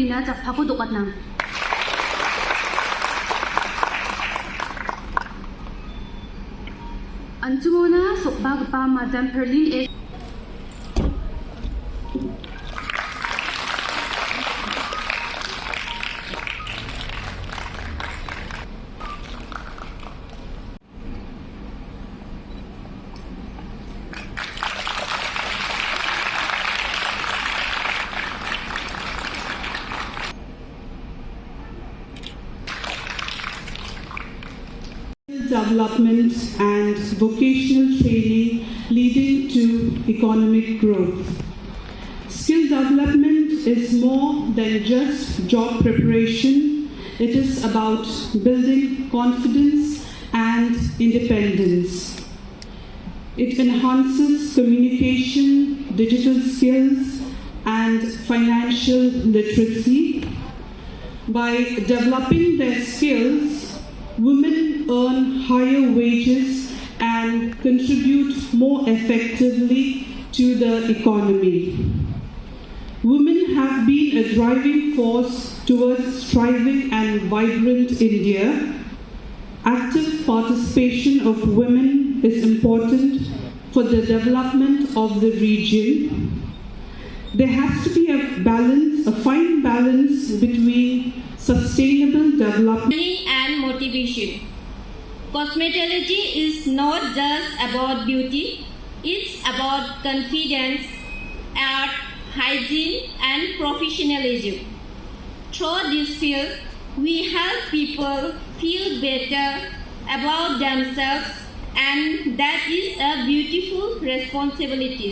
Marinaจากพรรคกุฎกัดนังอันจุโมนาสุกบากปามาดัมเพอร์ลินเอdevelopment and vocational training leading to economic growth. Skill development is more than just job preparation. It is about building confidence and independence. It enhances communication, digital skills, and financial literacy. By developing their skills, women earn higher wages and contribute more effectively to the economy. Women have been a driving force towards thriving and vibrant India. Active participation of women is important for the development of the region. There has to be a fine balance between sustainable development and motivation. Cosmetology is not just about beauty, it's about confidence, art, hygiene, and professionalism. Through this field, we help people feel better about themselves, and that is a beautiful responsibility.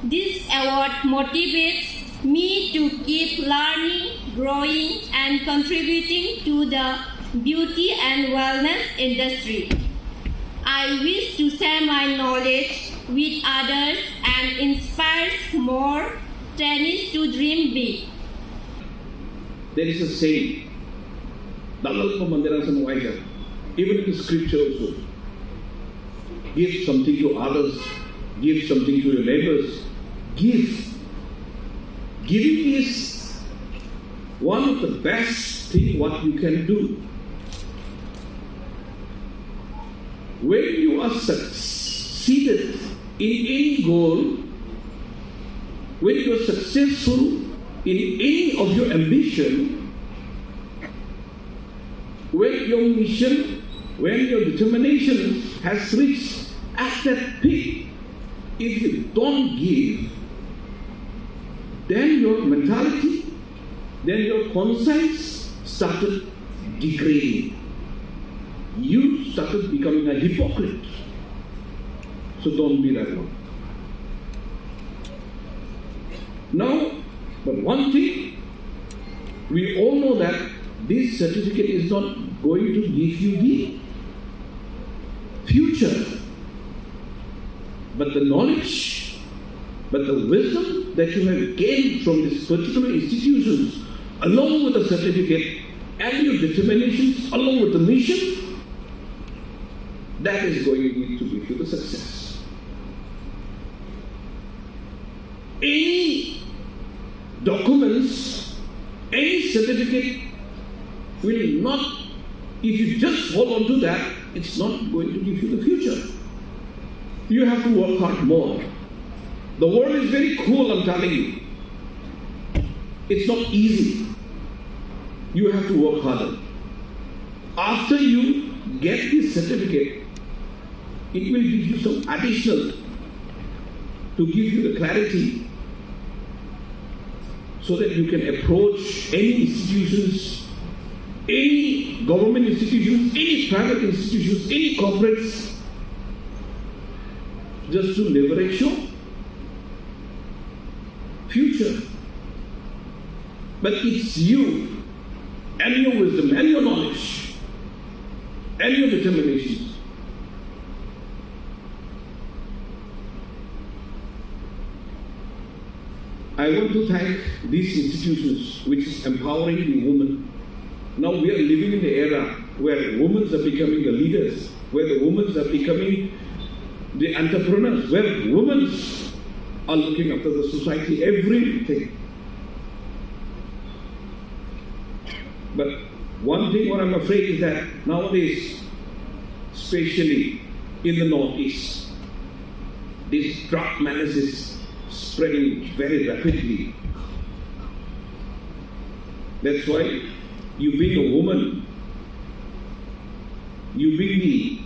This award motivates me to keep learning, growing, and contributing to the beauty and wellness industry. I wish to share my knowledge with others and inspire more trainees to dream big. There is a saying, even in the scripture also, give something to others, give something to your neighbors, give. Giving is one of the best thing what you can do. When you are succeeded in any goal, when you are successful in any of your ambition, when your mission, when your determination has reached at that peak, if you don't give, then your mentality, then your conscience started degrading. You started becoming a hypocrite. So don't be that one. Now, but one thing, we all know that this certificate is not going to give you the future, but the knowledge, but the wisdom that you have gained from these particular institutions, along with the certificate and your determinations, along with the mission, that is going to give you the success. Any documents, any certificate will not, if you just hold on to that, it's not going to give you the future. You have to work hard more. The world is very cruel, I'm telling you. It's not easy. You have to work harder. After you get this certificate, it will give you some additional to give you the clarity so that you can approach any institutions, any government institutions, any private institutions, any corporates, just to leverage your future. But it's you and your wisdom and your knowledge and your determinations. I want to thank these institutions which is empowering the women. Now we are living in the era where women are becoming the leaders, where the women are becoming the entrepreneurs, where women are looking after the society, everything. But one thing what I'm afraid is that nowadays, especially in the Northeast, this drug menace is spreading very rapidly. That's why you being a woman, you being the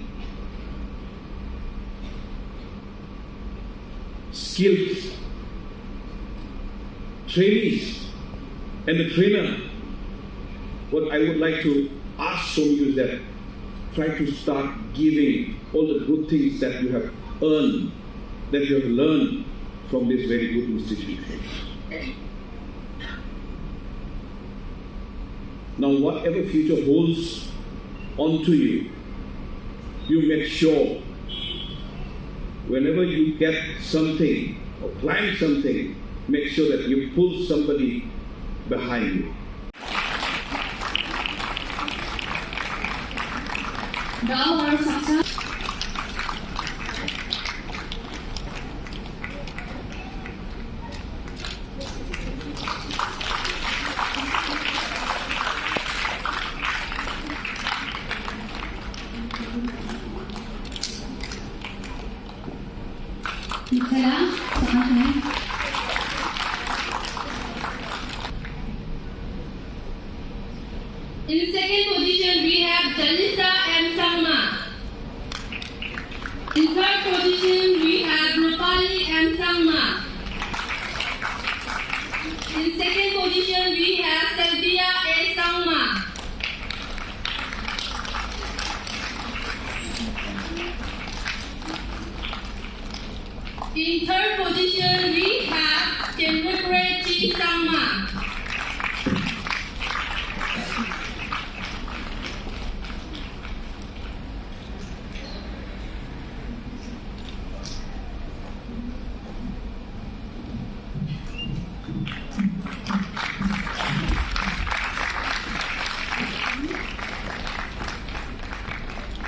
skilled trainees and the trainer, what I would like to ask from you is that try to start giving all the good things that you have earned, that you have learned from this very good institution. Now, whatever future holds onto you, you make sure whenever you get something or plan something, make sure that you pull somebody behind you. Now our success. In second position, we have Jalisa and Samla. In third position, we have Rupali and Samla. In second position, we have Salvia and Samla. In third position, we have Chendrakreti Samla.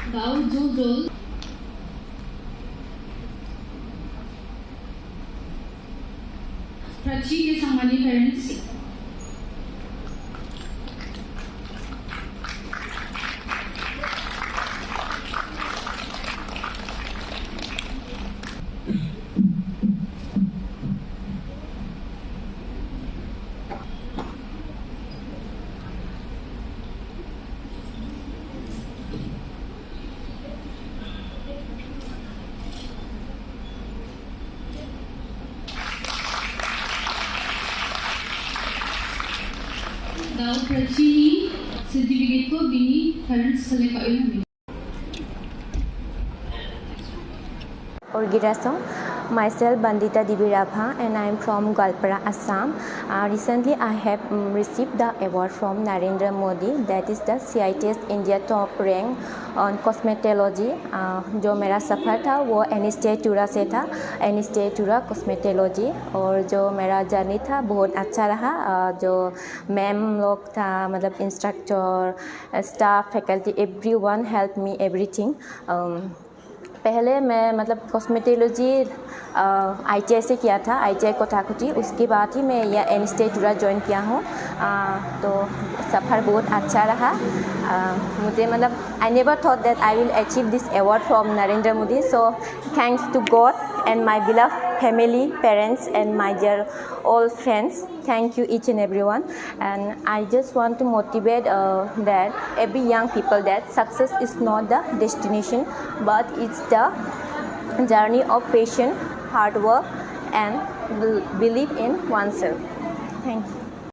Gao Zuzul. Prachi ke Samani parents. Gao Prachi ni certificate ko bini parents seleka ini. Orgiraso. Myself Bandita Dibirabha and I am from Galpara, Assam. Recently I have received the award from Narendra Modi, that is the CITS India top rank on cosmetology. जो मेरा सफ़र था वो Nsti Tura से था, Nsti Tura cosmetology, और जो मेरा journey था बहुत अच्छा रहा. जो मैम लोग था, मतलब instructor, staff, faculty, everyone helped me everything. पहले मैं मतलब कॉस्मेटोलॉजी ITI से किया था, ITI कोठाकुटी. उसके बाद ही मैं यह Nsti Tura ज्वाइन किया हूँ. तो सफ़र बहुत अच्छा रहा. मुझे मतलब I never thought that I will achieve this award from Narendra Modi. So thanks to God and my beloved family, parents and my dear all friends. Thank you each and everyone. And I just want to motivate that every young people that success is not the destination, but it's the journey of patience, hard work and believe in oneself. Thank you.